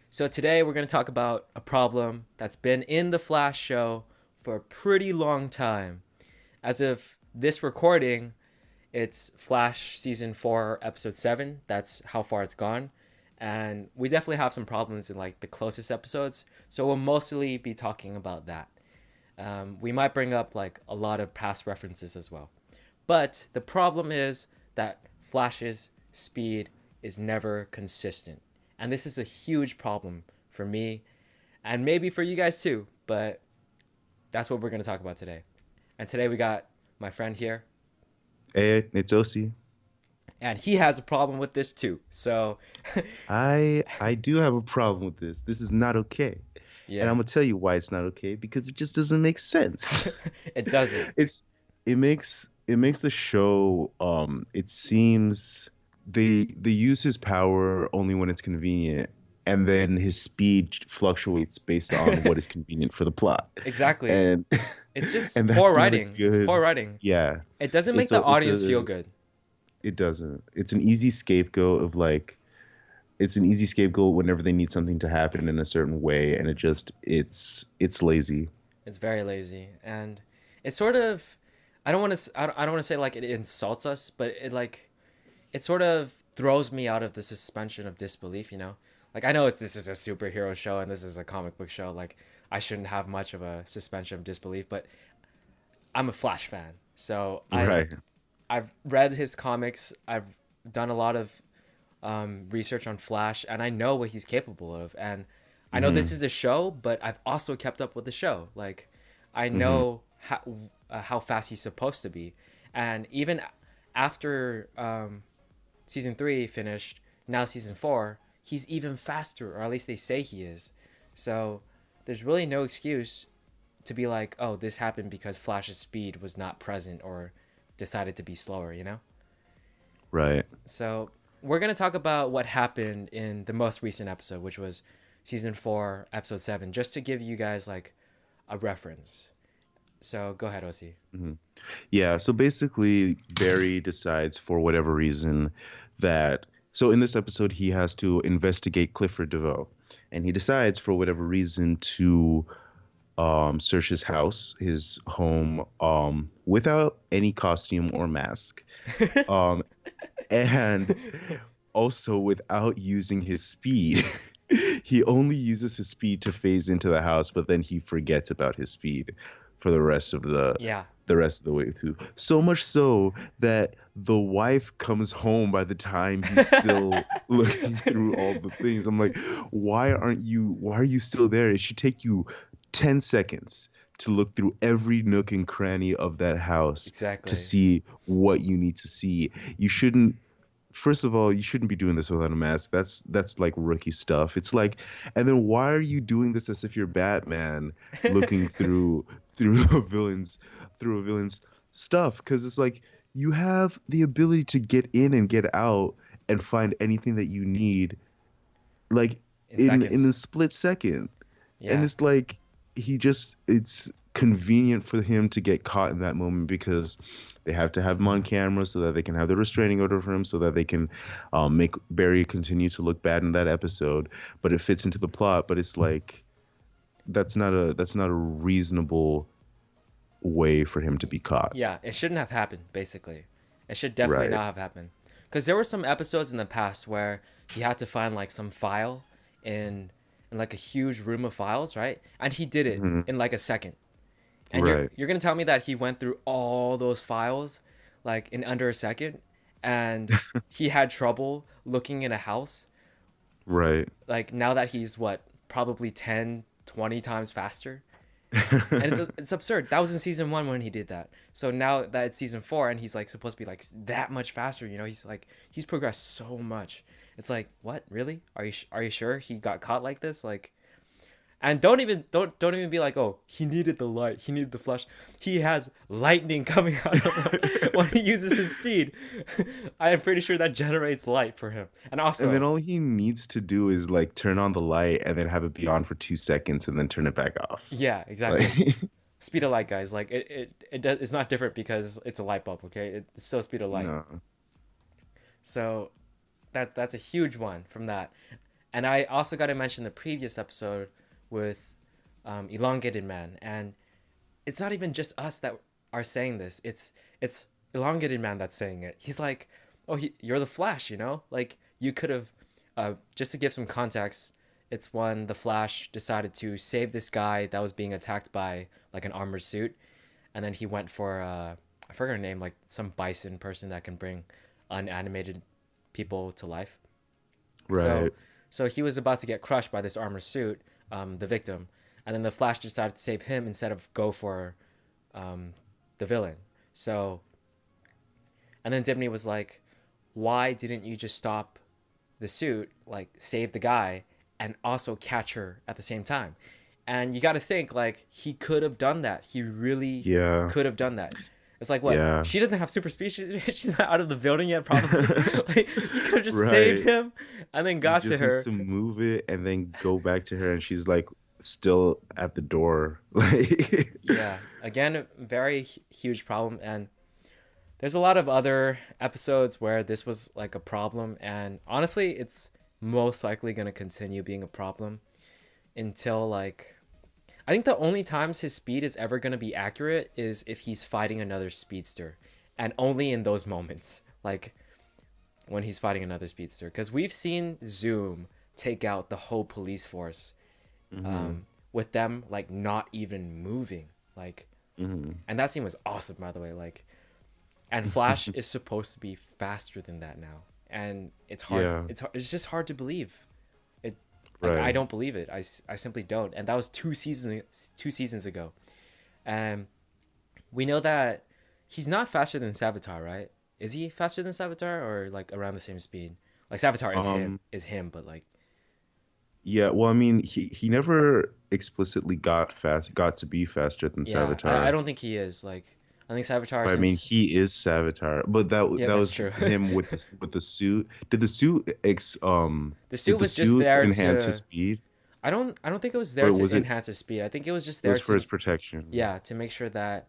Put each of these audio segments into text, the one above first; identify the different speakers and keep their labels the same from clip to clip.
Speaker 1: So today we're going to talk about a problem that's been in the Flash show for a pretty long time. As of this recording, it's Flash season 4, episode 7. That's how far it's gone. And we definitely have some problems in like the closest episodes. So we'll mostly be talking about that. We might bring up like a lot of past references as well. But the problem is that Flash's speed is never consistent. And this is a huge problem for me and maybe for you guys too. But that's what we're going to talk about today. And today we got my friend here,
Speaker 2: Hey, it's OC.
Speaker 1: and he has a problem with this too. So,
Speaker 2: I do have a problem with this. This is not okay. And
Speaker 1: yeah,
Speaker 2: I'm gonna tell you why it's not okay because it just doesn't make sense.
Speaker 1: it doesn't.
Speaker 2: It makes the show it seems they use his power only when it's convenient, and then his speed fluctuates based on what is convenient for the plot.
Speaker 1: Exactly.
Speaker 2: And
Speaker 1: It's just
Speaker 2: and
Speaker 1: poor
Speaker 2: that's not a
Speaker 1: writing. It's poor
Speaker 2: good,
Speaker 1: writing.
Speaker 2: yeah.
Speaker 1: It doesn't make
Speaker 2: It's
Speaker 1: the
Speaker 2: a it's
Speaker 1: audience feel
Speaker 2: a
Speaker 1: good.
Speaker 2: it doesn't. It's an easy scapegoat of like it's an easy scapegoat whenever they need something to happen in a certain way, and it's lazy.
Speaker 1: It's very lazy, and it's sort of. I don't want to. I don't want to say like it insults us, but it sort of throws me out of the suspension of disbelief. Like I know this is a superhero show and this is a comic book show. Like I shouldn't have much of a suspension of disbelief, but I'm a Flash fan, so
Speaker 2: Right.
Speaker 1: I've read his comics. I've done a lot of research on Flash, and I know what he's capable of. And I know this
Speaker 2: Hmm.
Speaker 1: is the show, but I've also kept up with the show. Like, I
Speaker 2: Hmm.
Speaker 1: know how fast he's supposed to be, and even after season 3 finished, now season 4, he's even faster, or at least they say he is. So there's really no excuse to be like, oh, this happened because Flash's speed was not present or decided to be slower.
Speaker 2: Right.
Speaker 1: So we're gonna talk about what happened in the most recent episode, which was season 4, episode 7, just to give you guys like a reference. So go ahead, OC.
Speaker 2: Hmm. Yeah, so basically Barry decides for whatever reason that so in this episode he has to investigate Clifford DeVoe, and he decides for whatever reason to search his house, his home, without any costume or mask. Um, and also without using his speed. He only uses his speed to phase into the house, but then he forgets about his speed for
Speaker 1: Yeah,
Speaker 2: the rest of the way too. So much so that the wife comes home by the time he's still looking through all the things. I'm like, why are you still there? It should take you 10 seconds to look through every nook and cranny of that house to
Speaker 1: exactly.
Speaker 2: see what you need to see. You shouldn't First of all, you shouldn't be doing this without a mask. That's like rookie stuff. It's like, and then why are you doing this as if you're Batman looking through a villain's stuff? Because it's like you have the ability to get in and get out and find anything that you need, like
Speaker 1: In
Speaker 2: in a
Speaker 1: seconds.
Speaker 2: split second. And
Speaker 1: Yeah,
Speaker 2: it's like it's convenient for him to get caught in that moment because they have to have him on camera so that they can have the restraining order for him so that they can make Barry continue to look bad in that episode. But it fits into the plot. But it's like that's not a reasonable way for him to be caught.
Speaker 1: yeah. It shouldn't have happened. Basically, it should definitely
Speaker 2: Right.
Speaker 1: not have happened. Because there were some episodes in the past where he had to find like some file in in like a huge room of files, right? And he did it
Speaker 2: Hmm.
Speaker 1: in like a second. And you're
Speaker 2: Right.
Speaker 1: you're gonna tell me that he went through all those files like in under a second, and he had trouble looking in a house.
Speaker 2: Right.
Speaker 1: Like now that he's what, probably 10, 20 times faster. And it's absurd. That was in season 1 when he did that. So now that it's season 4 and he's like supposed to be like that much faster, he's progressed so much. It's like, what? Really? Are you sure he got caught like this? Like, and don't even be like, oh, he needed the light, he needed the flash. He has lightning coming out of him when he uses his speed. I am pretty sure that generates light for him. And
Speaker 2: And then
Speaker 1: also,
Speaker 2: all he needs to do is like turn on the light and then have it be on for 2 seconds and then turn it back off.
Speaker 1: yeah,
Speaker 2: Like,
Speaker 1: exactly. Speed of light, guys. Like it's not different because it's a light bulb. Okay, it's still speed of light.
Speaker 2: no.
Speaker 1: So that's a huge one from that. And I also got to mention the previous episode with Elongated Man, and it's not even just us that are saying this. It's Elongated Man that's saying it. He's like, "Oh, you're the Flash," you know? Like you could have just to give some context, it's when the Flash decided to save this guy that was being attacked by like an armored suit, and then he went for I forgot her name, like some bison person that can bring unanimated people to life. So
Speaker 2: Right.
Speaker 1: so he was about to get crushed by this armored suit, the victim, and then the Flash decided to save him instead of go for the villain. So and then Dibney was like, "Why didn't you just stop the suit, like save the guy, and also catch her at the same time?" And you got to think like he could have done that. He really
Speaker 2: Yeah.
Speaker 1: could have done that. It's like what?
Speaker 2: Yeah.
Speaker 1: She doesn't have super speed. She's not out of the building yet, probably. Like you could have just saved
Speaker 2: Right.
Speaker 1: him and then
Speaker 2: He
Speaker 1: got to
Speaker 2: just needs
Speaker 1: her.
Speaker 2: to move it and then go back to her, and she's like still at the door. Like,
Speaker 1: Yeah. Again, a very huge problem, and there's a lot of other episodes where this was like a problem, and honestly, it's most likely going to continue being a problem until like I think the only times his speed is ever going to be accurate is if he's fighting another speedster, and only in those moments, like when he's fighting another speedster, because we've seen Zoom take out the whole police force
Speaker 2: hmm
Speaker 1: with them like not even moving, like,
Speaker 2: hmm
Speaker 1: and that scene was awesome, by the way, like, and Flash is supposed to be faster than that now, and it's hard.
Speaker 2: Yeah.
Speaker 1: It's just hard to believe. It like I
Speaker 2: Right.
Speaker 1: don't believe it. I simply don't. And that was 2 seasons ago. And we know that he's not faster than Savitar, right? Is he faster than Savitar or like around the same speed? Like Savitar
Speaker 2: Um.
Speaker 1: is him, but like
Speaker 2: Yeah. Well, I mean, he never explicitly got to be faster than
Speaker 1: yeah, I
Speaker 2: Savitar.
Speaker 1: don't think he is. Like I think Savitar
Speaker 2: But I mean,
Speaker 1: since
Speaker 2: he is Savitar. But
Speaker 1: yeah,
Speaker 2: that
Speaker 1: that's
Speaker 2: was
Speaker 1: true.
Speaker 2: him with the suit. Did the suit
Speaker 1: The
Speaker 2: did
Speaker 1: suit
Speaker 2: the
Speaker 1: was just
Speaker 2: suit
Speaker 1: there
Speaker 2: enhance his
Speaker 1: to
Speaker 2: speed,
Speaker 1: I don't think it was there
Speaker 2: or
Speaker 1: to
Speaker 2: was it
Speaker 1: enhance his speed. I think it was just
Speaker 2: it
Speaker 1: there
Speaker 2: was for
Speaker 1: to
Speaker 2: his protection?
Speaker 1: yeah, to make sure that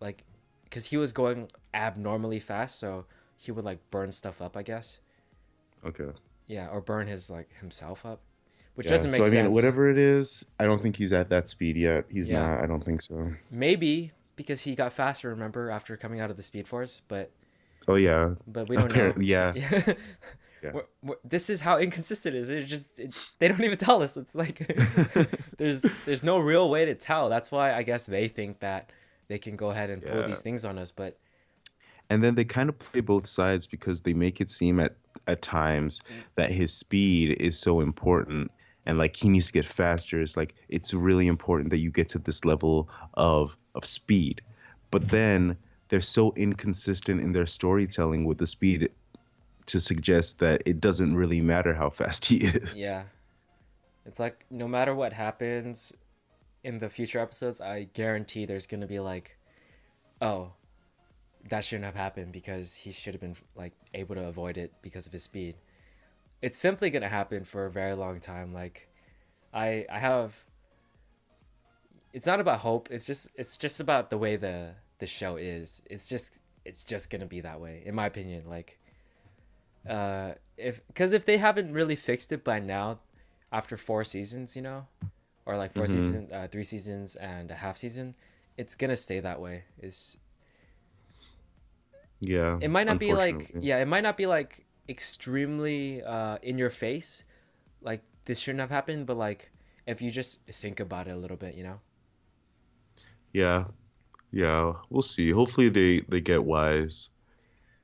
Speaker 1: like because he was going abnormally fast, so he would like burn stuff up, I guess.
Speaker 2: Okay.
Speaker 1: Yeah, or burn his like himself up, which
Speaker 2: Yeah.
Speaker 1: doesn't
Speaker 2: So
Speaker 1: make
Speaker 2: I mean,
Speaker 1: sense.
Speaker 2: whatever it is, I don't think he's at that speed yet. He's
Speaker 1: Yeah,
Speaker 2: not. I don't think so.
Speaker 1: maybe because he got faster, remember, after coming out of the Speed Force,
Speaker 2: Oh yeah.
Speaker 1: but we don't know.
Speaker 2: Apparently, yeah.
Speaker 1: Yeah.
Speaker 2: Yeah.
Speaker 1: This is how inconsistent it is. They don't even tell us. It's like there's no real way to tell. That's why I guess they think that they can go ahead and pull
Speaker 2: Yeah.
Speaker 1: these things on us. But
Speaker 2: And then they kind of play both sides because they make it seem at times that his speed is so important and like he needs to get faster. It's like it's really important that you get to this level of speed. But then they're so inconsistent in their storytelling with the speed to suggest that it doesn't really matter how fast he is.
Speaker 1: yeah, it's like no matter what happens in the future episodes, I guarantee there's gonna be like, oh, that shouldn't have happened because he should have been like able to avoid it because of his speed. It's simply gonna happen for a very long time. Like I have it's not about hope. It's just about the way the show is. It's just gonna be that way, in my opinion. Like if because if they haven't really fixed it by now, after 4 seasons, you know, or like four
Speaker 2: hmm
Speaker 1: seasons, 3 seasons and a half season, it's gonna stay that way. It's
Speaker 2: Yeah,
Speaker 1: it might not be like
Speaker 2: unfortunately.
Speaker 1: yeah, it might not be like extremely in your face, like this shouldn't have happened, but like if you just think about it a little bit, you know.
Speaker 2: Yeah, yeah. We'll see. Hopefully they get wise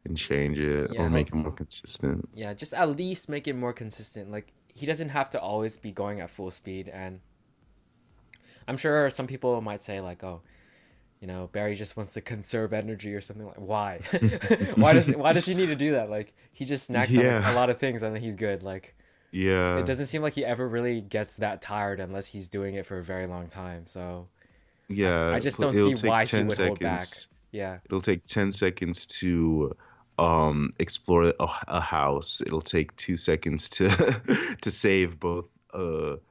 Speaker 2: and change it
Speaker 1: Yeah,
Speaker 2: or make it more consistent.
Speaker 1: yeah, just at least make it more consistent. Like he doesn't have to always be going at full speed, and I'm sure some people might say like, oh, you know, Barry just wants to conserve energy or something. Like why? Why does he need to do that? Like he just snacks on a
Speaker 2: Yeah,
Speaker 1: lot of things and then he's good. Like it
Speaker 2: yeah,
Speaker 1: doesn't seem like he ever really gets that tired unless he's doing it for a very long time. So I
Speaker 2: yeah.
Speaker 1: just don't
Speaker 2: It'll
Speaker 1: see
Speaker 2: take
Speaker 1: why he
Speaker 2: 10
Speaker 1: would hold back.
Speaker 2: seconds.
Speaker 1: Yeah,
Speaker 2: It'll take 10 seconds to explore a house. It'll take 2 seconds to to save both of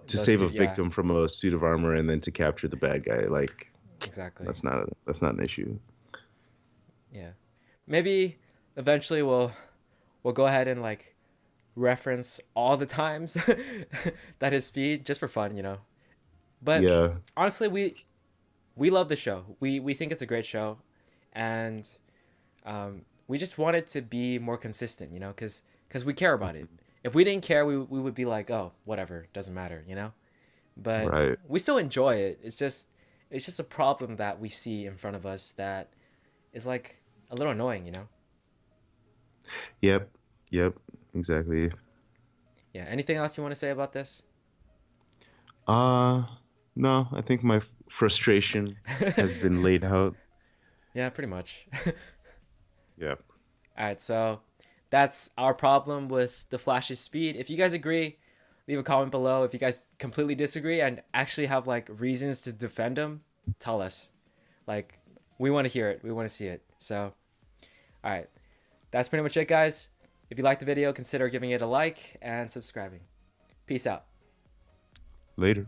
Speaker 2: to
Speaker 1: those
Speaker 2: save
Speaker 1: two.
Speaker 2: a
Speaker 1: Yeah,
Speaker 2: victim from a suit of armor and then to capture the bad guy. Like
Speaker 1: exactly.
Speaker 2: that's not an issue.
Speaker 1: Yeah, maybe eventually we'll go ahead and like reference all the times that his speed, just for fun, you know. But
Speaker 2: Yeah.
Speaker 1: honestly, we love the show. We think it's a great show, and we just want it to be more consistent, you know, because we care about it. If we didn't care, we would be like, oh, whatever, doesn't matter, you know. But
Speaker 2: Right.
Speaker 1: we still enjoy it. It's just a problem that we see in front of us that is like a little annoying, you know.
Speaker 2: Yep. Yep. Exactly.
Speaker 1: Yeah. Anything else you want to say about this?
Speaker 2: Uh, no, I think my frustration has been laid out.
Speaker 1: Yeah, pretty much.
Speaker 2: Yeah.
Speaker 1: All right, so that's our problem with the Flash's speed. If you guys agree, leave a comment below. If you guys completely disagree and actually have like reasons to defend him, tell us. Like, we want to hear it. We want to see it. So, all right, that's pretty much it, guys. If you liked the video, consider giving it a like and subscribing. Peace out.
Speaker 2: Later.